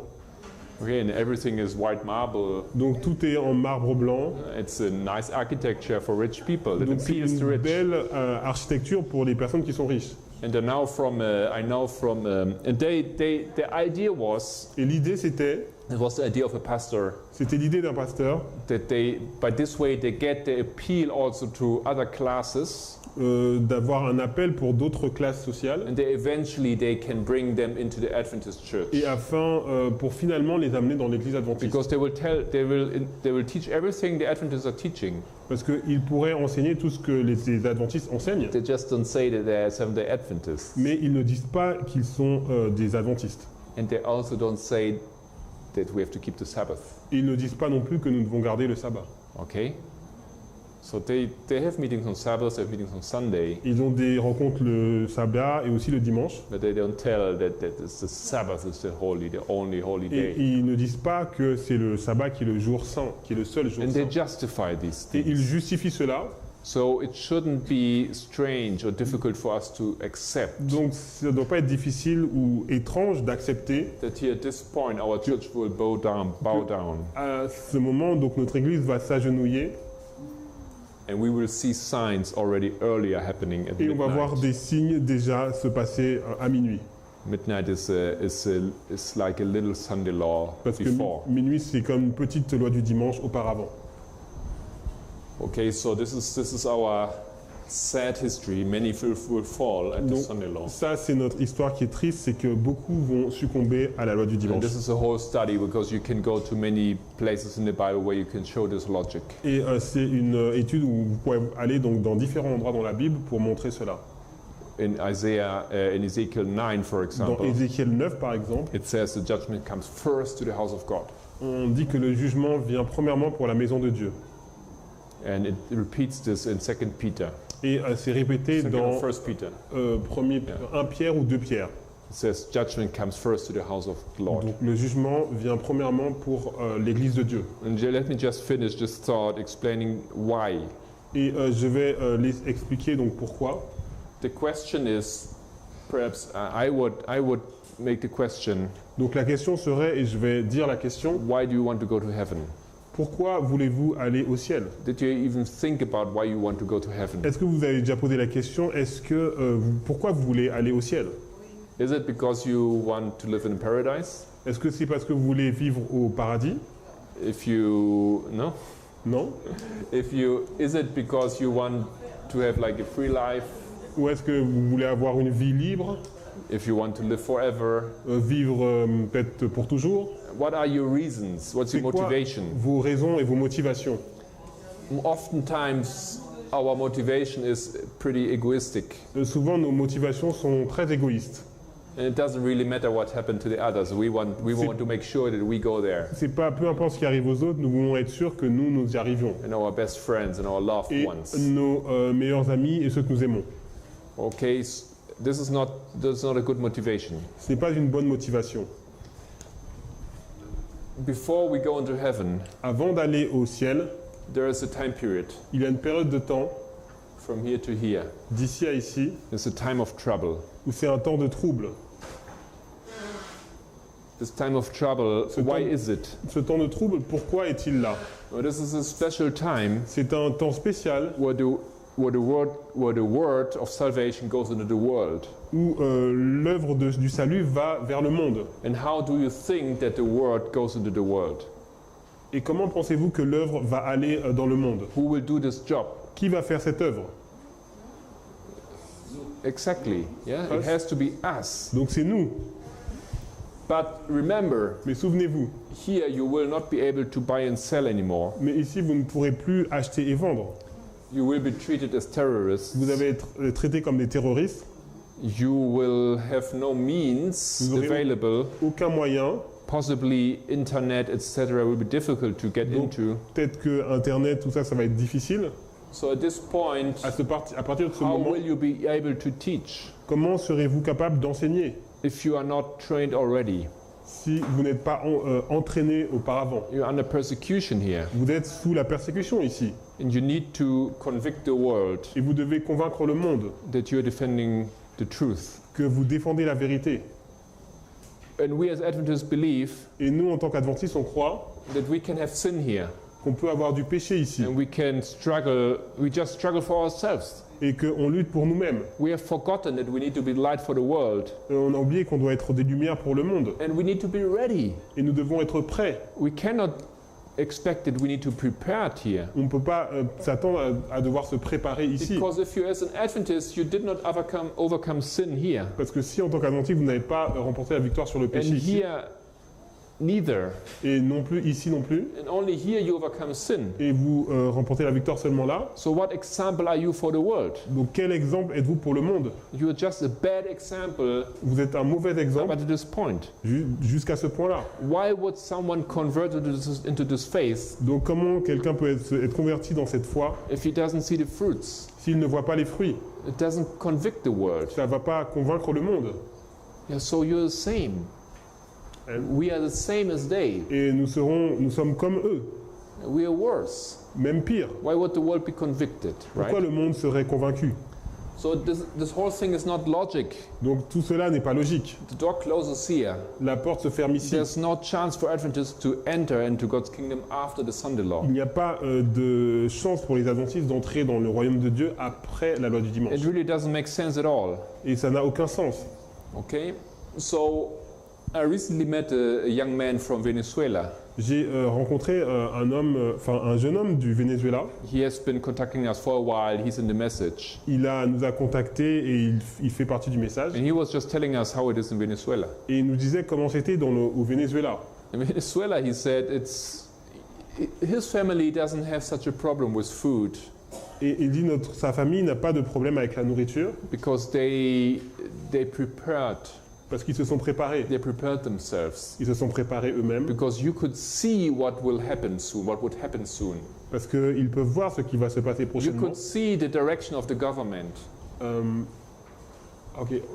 Okay, and everything is white marble. Donc tout est en marbre blanc. It's a nice architecture for rich people. It Donc c'est appeals to une rich. belle architecture pour les personnes qui sont riches. And they're now and the idea was, Et l'idée c'était it was the idea of a pastor, l'idée d'un pasteur that by this way they get the appeal also to other classes, d'avoir un appel pour d'autres classes sociales and eventually they can bring them into the Adventist church. et afin pour finalement les amener dans l'église adventiste. Because they will teach everything the Adventists are teaching. Parce qu'ils pourraient enseigner tout ce que les adventistes enseignent, They just don't say that they are Seventh-day Adventists. mais ils ne disent pas qu'ils sont des adventistes. And they also don't say that we have to keep the Sabbath. Et ils ne disent pas non plus que nous devons garder le sabbat. Okay? So they have meetings on Sabbath, they have meetings on Sunday, Ils ont des rencontres le sabbat et aussi le dimanche. but they don't tell that the Sabbath is the only holy Et day. ils ne disent pas que c'est le sabbat qui est le jour saint, qui est le seul jour And they saint. justify these Et ils things. justifient cela. So it shouldn't be strange or difficult for us to accept Donc ça ne doit pas être difficile ou étrange d'accepter that here at this point our church will bow down. à ce moment, donc notre église va s'agenouiller And we will see signs already earlier happening at et on va voir midnight. des signes déjà se passer à minuit. Midnight is like a little Sunday law Parce que before. minuit, c'est comme une petite loi du dimanche auparavant. Okay, so this is our sad history. Many will fall at the Donc, Sunday law. ça, c'est notre histoire qui est triste, c'est que beaucoup vont succomber à la loi du And dimanche. this is a whole study because you can go to many places in the Bible where you can show this logic. Et c'est une étude où vous pouvez aller donc dans différents endroits dans la Bible pour montrer cela. In Ezekiel 9, for Dans example, Ézéchiel 9, par exemple, it says the judgment comes first to the house of God. on dit que le jugement vient premièrement pour la maison de Dieu. And it repeats this in 2 Peter. Et c'est répété Second dans or 1 Peter. 1 Pierre ou 2 Pierre. It says judgment comes first to the house of the Lord. Donc le jugement vient premièrement pour l'église de Dieu. And let me just finish this thought explaining why. Et je vais les expliquer donc pourquoi. The question is, perhaps I would make the question, Donc la question serait, et je vais dire la question, why do you want to go to heaven? pourquoi voulez-vous aller au ciel? Did you even think about why you want to go to heaven? Est-ce que vous avez déjà posé la question, pourquoi vous voulez aller au ciel? Is it because you want to live in paradise? Est-ce que c'est parce que vous voulez vivre au paradis? No? Non. Is it because you want to have like a free life? Ou est-ce que vous voulez avoir une vie libre, If you want to live forever? vivre peut-être pour toujours? What are your reasons? What's C'est your quoi motivation? vos raisons et vos motivations? Oftentimes, our motivation is pretty egoistic. Souvent, nos motivations sont très égoïstes. And it doesn't really matter what happened to the others. We want to make sure that we go there. C'est pas, peu importe ce qui arrive aux autres, nous voulons être sûrs que nous y arrivions. And our best friends and our loved Et ones. nos meilleurs amis et ceux que nous aimons. Okay, this is not a good motivation. Ce n'est pas une bonne motivation. Before we go into heaven, Avant d'aller au ciel, there is a time period il y a une période de temps, from here to here. d'ici à ici, It's a time of trouble. où c'est un temps de trouble. This time of trouble, Ce why temps- is it? Ce temps de trouble, pourquoi est-il là? Well, this is a special time C'est un temps spécial where the word of salvation goes into the world. où l'œuvre du salut va vers le monde. And how do you think that the word goes into the world? Et comment pensez-vous que l'œuvre va aller dans le monde? Who will do this job? Qui va faire cette œuvre? Exactly. Yeah, it Us. has to be us. Donc c'est nous. But remember, Mais souvenez-vous, here you will not be able to buy and sell anymore. mais ici vous ne pourrez plus acheter et vendre. You will be treated as terrorists. Vous allez être traités comme des terroristes. You will have no means Vous aurez available. aucun moyen. Possibly internet, etc. will be difficult to get Donc, into. peut-être que Internet, tout ça, ça va être difficile. So at this point, À partir de ce how moment, will you be able to teach comment serez-vous capable d'enseigner if you are not trained already? si vous n'êtes pas entraîné auparavant? You're under persecution here, Vous êtes sous la persécution ici. and you need to convict the world Et vous devez convaincre le monde that you're defending the truth. que vous défendez la vérité. And we as Adventists believe Et nous, en tant qu'adventistes, on croit that we can have sin here, qu'on peut avoir du péché ici and we can struggle. We just struggle for ourselves. et qu'on lutte pour nous-mêmes. We have forgotten that we need to be light for the world, On a oublié qu'on doit être des lumières pour le monde. and we need to be ready. Et nous devons être prêts. We cannot expect that we need to prepare it here. On ne peut pas s'attendre à devoir se préparer ici. Because if you, as an Adventist, you did not overcome sin here, Parce que si, en tant qu'adventiste, vous n'avez pas remporté la victoire sur le and péché ici, here neither, et non plus ici non plus, and only here you overcome sin. et vous remportez la victoire seulement là, So what example are you for the world? donc quel exemple êtes-vous pour le monde? You are just a bad example Vous êtes un mauvais up exemple at this point. jusqu'à ce point-là. Why would someone convert into this faith Donc comment quelqu'un peut être converti dans cette foi if he doesn't see the fruits? s'il ne voit pas les fruits? It doesn't convict the world. Ça ne va pas convaincre le monde. Yeah, so you're the same. We are the same as they. Et nous sommes comme eux, We are worse. même pire. Why would the world be convicted, Pourquoi right? le monde serait convaincu? So this whole thing is not logic. Donc tout cela n'est pas logique. The door closes here. La porte se ferme ici. There's no chance for Adventists to enter into God's kingdom after the Sunday law. Il n'y a pas de chance pour les adventistes d'entrer dans le royaume de Dieu après la loi du dimanche. It really doesn't make sense at all. Et ça n'a aucun sens. Okay? So I recently met a young man from Venezuela. J'ai rencontré un jeune homme du Venezuela. He has been contacting us for a while. He's in the message. Nous a contactés et il fait partie du message. And he was just telling us how it is in Venezuela. Et il nous disait comment c'était au Venezuela. In Venezuela, he said his family doesn't have such a problem with food Et il dit sa famille n'a pas de problème avec la nourriture because they prepared. parce qu'ils se sont préparés. They prepared themselves Ils se sont préparés eux-mêmes because you could see what would happen soon. parce qu'ils peuvent voir ce qui va se passer You prochainement. could see the direction of the government.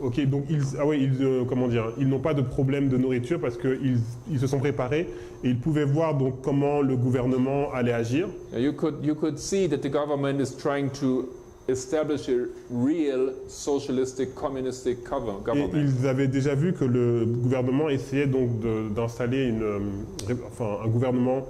Ok, donc ils n'ont pas de problème de nourriture parce qu'ils se sont préparés et ils pouvaient voir donc comment le gouvernement allait agir. You could see that the government is trying to establish a real socialistic, communistic Et government. ils avaient déjà vu que le gouvernement essayait donc d'installer un gouvernement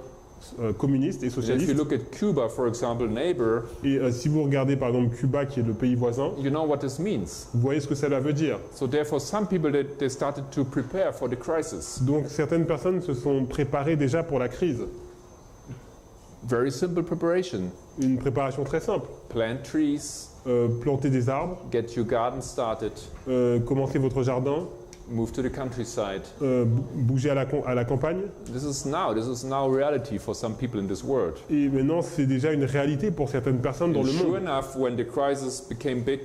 communiste et And if you socialiste. look at Cuba, for example, neighbor, Et si vous regardez par exemple Cuba qui est le pays voisin, you know what this means. vous voyez ce que cela veut dire. So therefore, some people they started to prepare for the crisis. Donc certaines personnes se sont préparées déjà pour la crise. Very simple preparation. Une préparation très simple. Plant trees, Planter des arbres, get your garden started, commencer votre jardin, move to the countryside. bouger à la campagne. This is now reality for some people in this world. Et maintenant, c'est déjà une réalité pour certaines personnes dans And le sure monde. enough, when the crisis became big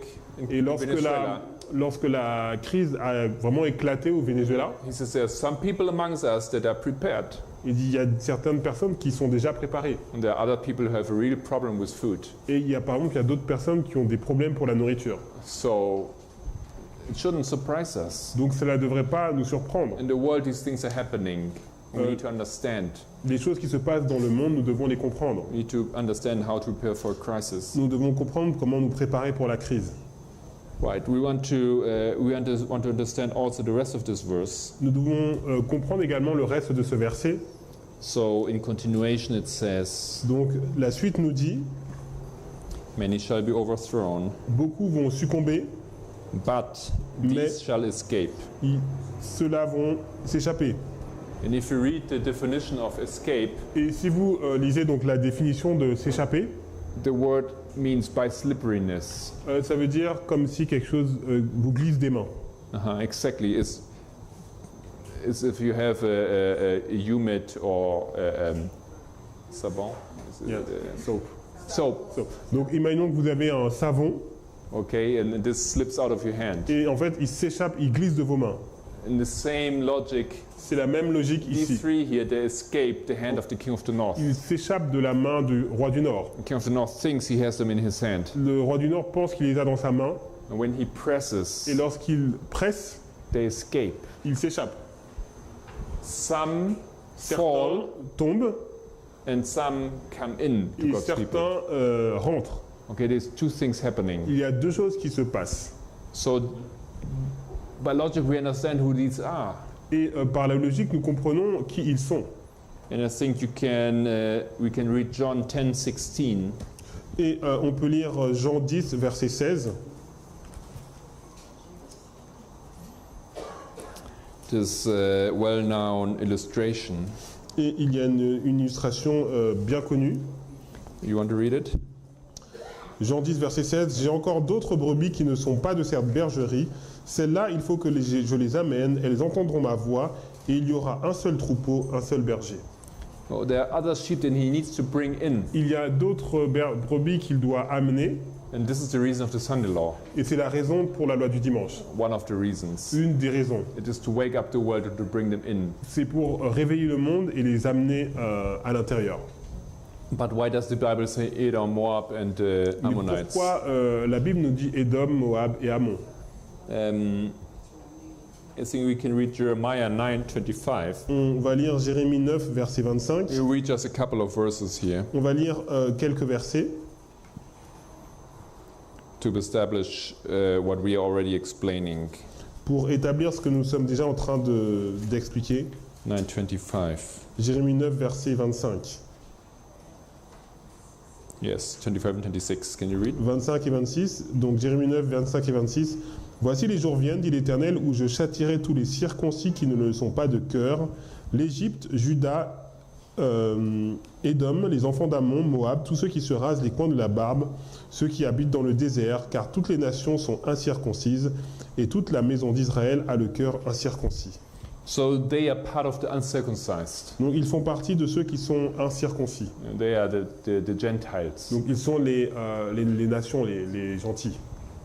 Et in Venezuela, lorsque la crise a vraiment éclaté au Venezuela, he says there are some people amongst us that are prepared, il dit il y a certaines personnes qui sont déjà préparées. and there are other people who have a real problem with food. Et par exemple, il y a d'autres personnes qui ont des problèmes pour la nourriture. So it shouldn't surprise us. Donc cela ne devrait pas nous surprendre. In the world, these things are happening. We need to understand. Les choses qui se passent dans le monde, nous devons les comprendre. We need to understand how to prepare for a crisis. Nous devons comprendre comment nous préparer pour la crise. Right. We want to understand also the rest of this verse. Nous devons comprendre également le reste de ce verset. So in continuation, it says, Donc la suite nous dit, "Many shall be overthrown, beaucoup vont succomber, but Mais- these shall escape." ceux-là vont s'échapper. And if you read the definition of escape, Et si vous lisez donc la définition de s'échapper, the word means by slipperiness. ça veut dire comme si quelque chose vous glisse des mains. Exactly. It's if you have a humid or savon. Soap. Soap. So, donc imaginons que vous avez un savon Okay, and this slips out of your hand. et en fait il s'échappe, il glisse de vos mains. In the same logic, C'est la même logique these ici. three here, they escape the hand of the king of the north. Il s'échappe de la main du roi du Nord. The king of the north thinks he has them in his hand. Le roi du Nord pense qu'il les a dans sa main And when he presses, et lorsqu'il presse, they escape. il s'échappe. Some Certains fall tombent and some come in to et God's people. certains rentrent. Okay, there's two things happening. Il y a deux choses qui se passent. So by logic we understand who these are. Et par la logique, nous comprenons qui ils sont. And I think we can read John 10:16. Et on peut lire Jean 10, verset 16. This well-known illustration. Et il y a une illustration bien connue. You want to read it? Jean 10, verset 16. J'ai encore d'autres brebis qui ne sont pas de cette bergerie. Celles-là, il faut que je les amène. Elles entendront ma voix. Et il y aura un seul troupeau, un seul berger. Oh, there are other sheep that he needs to bring in. Il y a d'autres brebis qu'il doit amener. And this is the reason of the Sunday law. Et c'est la raison pour la loi du dimanche. One of the reasons. Une des raisons. It is to wake up the world and to bring them in. C'est pour réveiller le monde et les amener à l'intérieur. But why does the Bible say Edom, Moab and Mais Ammonites? pourquoi la Bible nous dit Édom, Moab et Ammon? I think we can read Jeremiah 9:25. On va lire Jérémie 9, verset 25. We'll read just a couple of verses here On va lire quelques versets to establish what we are already explaining. pour établir ce que nous sommes déjà en train d'expliquer. 9:25. Jérémie 9, verset 25. Yes, 25 and 26. Can you read? 25 et 26. Donc Jérémie 9, 25 et 26. Voici les jours viennent, dit l'Éternel, où je châtierai tous les circoncis qui ne le sont pas de cœur, l'Égypte, Juda Édom, les enfants d'Ammon, Moab, tous ceux qui se rasent les coins de la barbe, ceux qui habitent dans le désert, car toutes les nations sont incirconcises, et toute la maison d'Israël a le cœur incirconcis. So they are part of the uncircumcised. Donc ils font partie de ceux qui sont incirconcis. They are the Gentiles. Donc ils sont les nations, les gentils.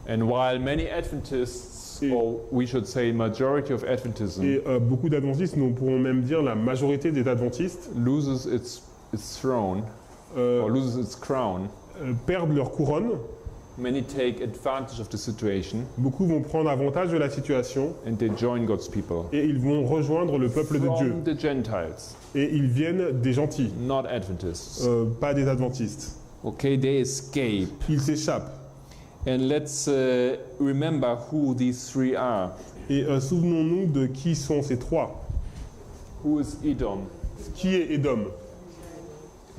And while many Adventists, or we should say majority of Adventism, Et beaucoup d'adventistes, nous pourrons même dire la majorité des adventistes, loses its throne, or loses its crown, perdent leur couronne. many take advantage of the situation Beaucoup vont prendre avantage de la situation and they join God's people. et ils vont rejoindre le peuple de Dieu. From the Gentiles, Et ils viennent des gentils, not Adventists. pas des adventistes. Okay, they escape. Ils s'échappent. And let's remember who these three are. Et souvenons-nous de qui sont ces trois. Who is Edom? Qui est Édom?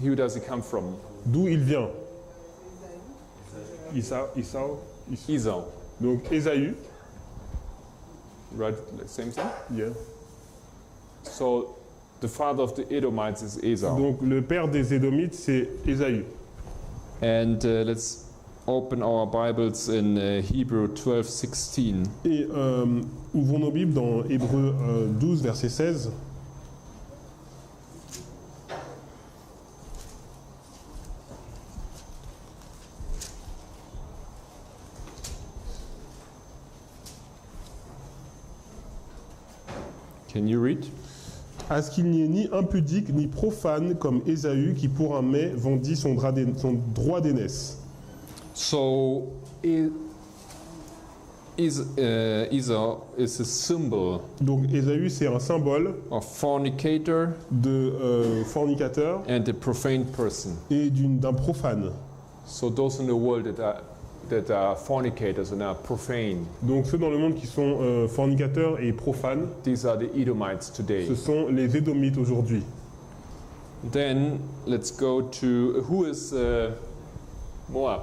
Who does he come from? D'où il vient? Esau. Donc Ésaü. Right, same thing? Yeah. So the father of the Edomites is Esau. Donc le père des Édomites, c'est Ésaü. And let's open our Bibles in Hebrew 12:16. Et ouvrons nos Bibles dans Hébreux 12, verset 16. Can you read? À ce qu'il n'y ait ni impudique ni profane comme Ésaü qui pour un mets vendit son droit d'aînesse. So Esau is a symbol Donc Ésaü c'est un symbole of fornicator de fornicateur and a profane person. et d'un profane. So those in the world that are fornicators and are profane, Donc ceux dans le monde qui sont fornicateurs et profanes, these are the Edomites today. ce sont les Édomites aujourd'hui. Then let's go to who is Moab.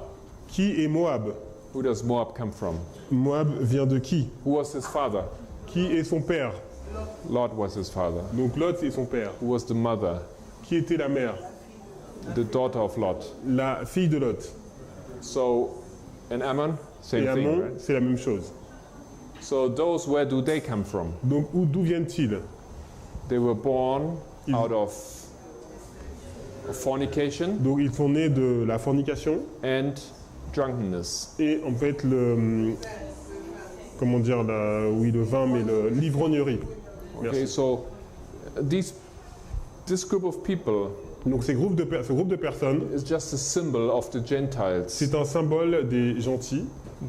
Qui est Moab? Who does Moab come from? Moab vient de qui? Who was his father? Qui est son père? Lot was his father. Donc Lot est son père. Who was the mother? Qui était la mère? The daughter of Lot. La fille de Lot. So, and Ammon, same Et thing, Ammon, right? c'est la même chose. So those, where do they come from? Donc d'où viennent-ils? They were born out of fornication Donc ils sont nés de la fornication and drunkenness. et en fait comment dire, le vin, mais l'ivrognerie. Okay, Merci. so this group of people Donc ce groupe de personnes, is just a symbol of the Gentiles. c'est un symbole des gentils.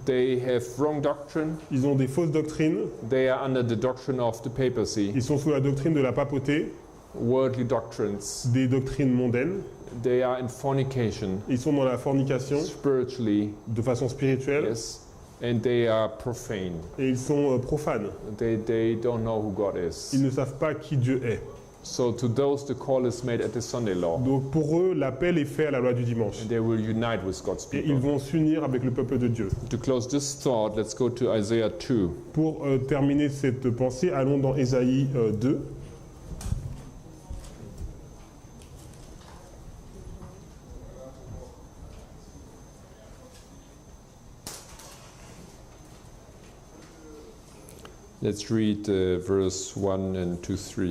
They have wrong doctrine. Ils ont des fausses doctrines. They are under the doctrine of the papacy, Ils sont sous la doctrine de la papauté, worldly doctrines. des doctrines mondaines. They are in fornication, Ils sont dans la fornication spiritually, de façon spirituelle yes, and they are profane. et ils sont profanes. They don't know who God is. Ils ne savent pas qui Dieu est. So to those, the call is made at the Sunday law, Donc pour eux, l'appel est fait à la loi du dimanche. and they will unite with God's Et ils people. vont s'unir avec le peuple de Dieu. To close this thought, let's go to Isaiah 2. Pour terminer cette pensée, allons dans Ésaïe 2. Let's read verse 1 and 2, 3.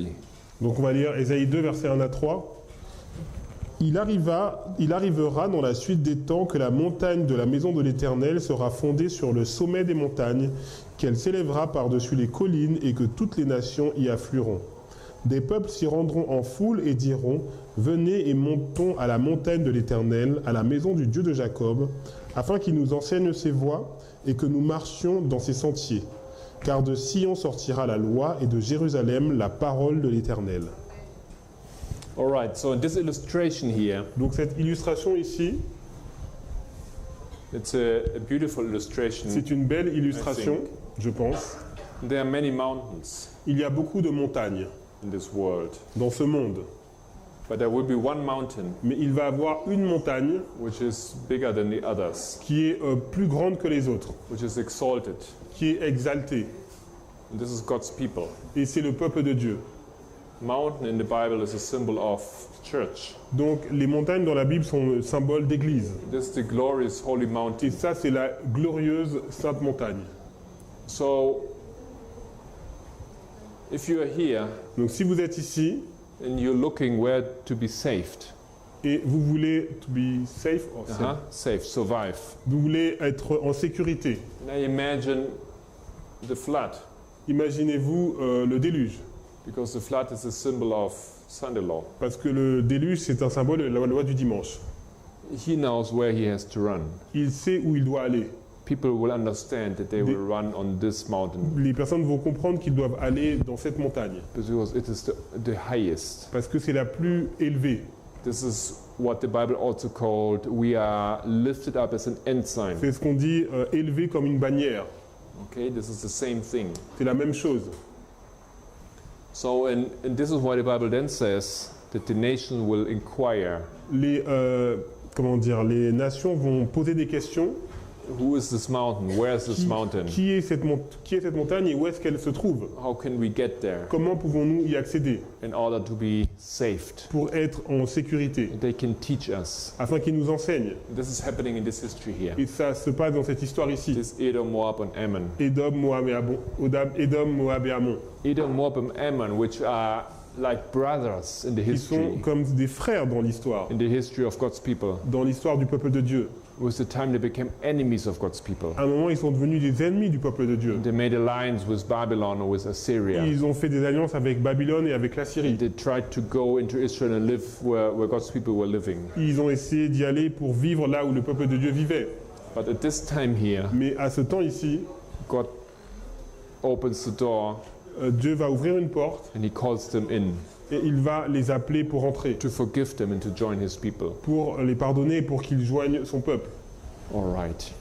Donc on va lire Ésaïe 2, versets 1 à 3. Il arrivera dans la suite des temps que la montagne de la maison de l'Éternel sera fondée sur le sommet des montagnes, qu'elle s'élèvera par-dessus les collines et que toutes les nations y afflueront. Des peuples s'y rendront en foule et diront « Venez et montons à la montagne de l'Éternel, à la maison du Dieu de Jacob, afin qu'il nous enseigne ses voies et que nous marchions dans ses sentiers. Car de Sion sortira la loi et de Jérusalem la parole de l'Éternel. » All right, so in this illustration here, Donc cette illustration ici, it's a beautiful illustration. c'est une belle illustration, je pense. There are many mountains Il y a beaucoup de montagnes in this world, dans ce monde, but there will be one mountain mais il va avoir une montagne which is bigger than the others, qui est plus grande que les autres, which is exalted. qui est exaltée, And this is God's people. et c'est le peuple de Dieu. Mountain in the Bible is a symbol of church. Donc les montagnes dans la Bible sont le symbole d'église. This is the glorious holy mountain. Et ça, c'est la glorieuse Sainte Montagne. So, if you are here Donc si vous êtes ici and you're looking where to be saved, et vous voulez to be safe, or safe, safe, survive. vous voulez être en sécurité, Now imagine the flood, imaginez-vous le déluge. because the flood is a symbol of Sunday law. Parce que le déluge, c'est un symbole de la loi du dimanche. He knows where he has to run. Il sait où il doit aller. People will understand that they will run on this mountain Les personnes vont comprendre qu'ils doivent aller dans cette montagne. because it is the highest. Parce que c'est la plus élevée. This is what the Bible also called, we are lifted up as an ensign. C'est ce qu'on dit élevé comme une bannière. Okay, this is the same thing. C'est la même chose. So, and this is why the Bible then says that the nation will inquire, Les, les nations vont poser des questions. who is this mountain? Where is this mountain? Qui est cette montagne et où est-ce qu'elle se trouve? How can we get there Comment pouvons-nous y accéder in order to be saved? pour être en sécurité, They can teach us. afin qu'ils nous enseignent? This is happening in this history here. Et ça se passe dans cette histoire ici. This Edom, Moab, and Ammon. Édom, Moab et Ammon. Edom, Moab, and Ammon, which are like brothers in the Ils sont history, comme des frères dans l'histoire, in the history of God's people. dans l'histoire du peuple de Dieu. It was the time they became enemies of God's people. À un moment, ils sont devenus des ennemis du peuple de Dieu. They made alliance with Babylon or with Assyria. Ils ont fait des alliances avec Babylone et avec la Syrie. They tried to go into Israel and live where God's people were living. Ils ont essayé d'y aller pour vivre là où le peuple de Dieu vivait. But at this time here, Mais à ce temps ici, God opens the door Dieu va ouvrir une porte and he calls them in et il va les appeler pour entrer, to forgive them and to join his people. pour les pardonner et pour qu'ils joignent son peuple. All right.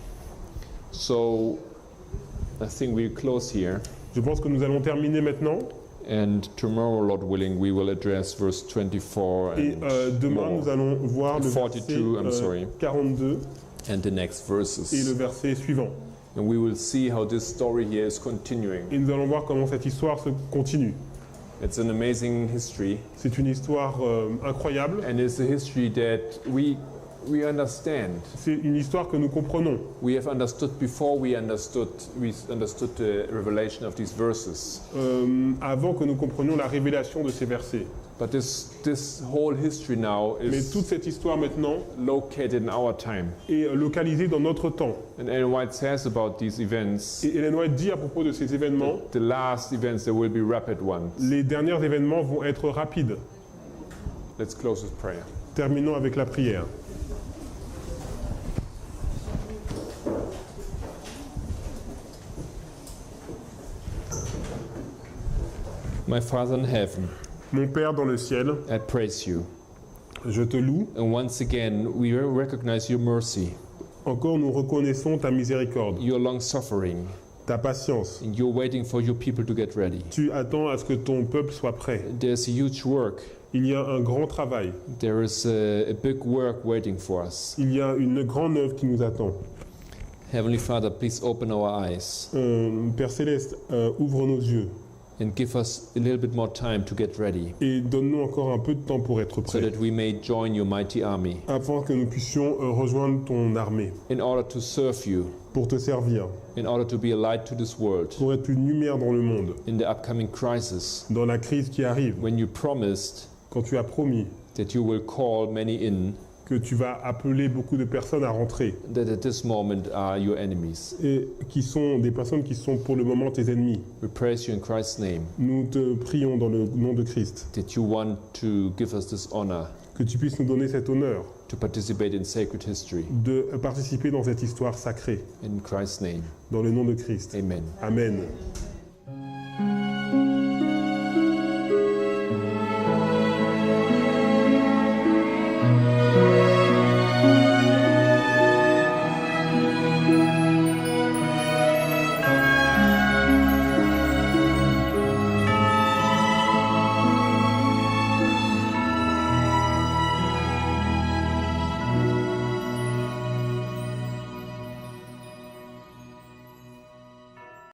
So I think we close here. Je pense que nous allons terminer maintenant. And tomorrow, Lord willing, we will address verse 24 Et and, demain, more, nous allons voir le 42, I'm verset sorry. 42 and the next et le verses. verset suivant. And we will see how this story here is continuing. Et nous allons voir comment cette histoire se continue. It's an amazing history, C'est une histoire incroyable. and it's a history that we understand. C'est une histoire que nous comprenons. We have understood before we understood the revelation of these verses. Avant que nous comprenions la révélation de ces versets. But this whole history now Mais is toute cette histoire maintenant located in our time. est localisée dans notre temps. And Ellen White says about these events, Et Ellen White dit à propos de ces événements, the last events, there will be rapid ones. les derniers événements vont être rapides. Let's close with prayer. Terminons avec la prière. My Father in heaven, Mon Père dans le ciel, I praise you. je te loue. And once again, we recognize your mercy, Encore nous reconnaissons ta miséricorde, your long suffering, ta patience. and you're waiting for your people to get ready. Tu attends à ce que ton peuple soit prêt. There's a huge work. Il y a un grand travail. There is a big work waiting for us. Il y a une grande œuvre qui nous attend. Heavenly Father, please open our eyes Père Céleste, ouvre nos yeux and give us a little bit more time to get ready et donne-nous encore un peu de temps pour être so prêts, that we may join your mighty army afin que nous puissions rejoindre ton armée, in order to serve you, pour te servir, in order to be a light to this world pour être une lumière dans le monde, in the upcoming crisis. dans la crise qui arrive, When you promised quand tu as promis that you will call many in que tu vas appeler beaucoup de personnes à rentrer, that at this moment are your enemies. et qui sont des personnes qui sont pour le moment tes ennemis. We praise you in Christ's name Nous te prions dans le nom de Christ, that you want to give us this honor que tu puisses nous donner cet honneur to participate in sacred history. de participer dans cette histoire sacrée, In Christ's name, dans le nom de Christ. amen. Amen.